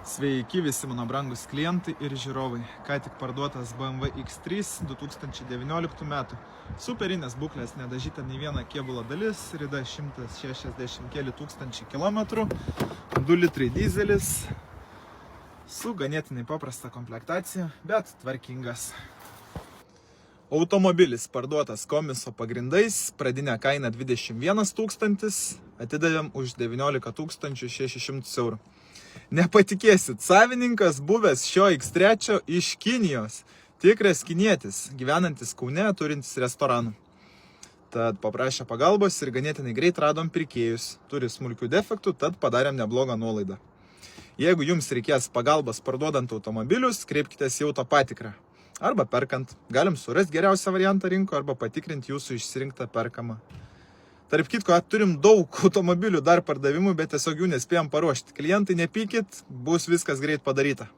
Sveiki visi mano brangus klientai ir žiūrovai. Ką tik parduotas BMW X3 2019 metų. Superinės būklės, nedažyta nei viena kėbulo dalis, rida 160 keli tūkstančiai kilometrų, 2 litrai dizelis, su ganėtinai paprasta komplektacija, bet tvarkingas. Automobilis parduotas komiso pagrindais, pradinė kaina 21 tūkstantis, atidavėm už 19 600 eurų. Nepatikėsit, savininkas buvęs šio X3 iš Kinijos, tikras kinietis, gyvenantis Kaune, turintis restoranų. Tad paprašė pagalbos ir ganėtinai greit radom pirkėjus. Turi smulkių defektų, tad padarėm neblogą nuolaidą. Jeigu jums reikės pagalbos parduodant automobilius, kreipkitės į autopatikrą. Arba perkant. Galim surasti geriausią variantą rinkoje arba patikrinti jūsų išsirinktą perkamą. Tarp kitko, turim daug automobilių dar pardavimų, bet tiesiog jų nespėjom paruošti. Klientai nepykit, bus viskas greit padaryta.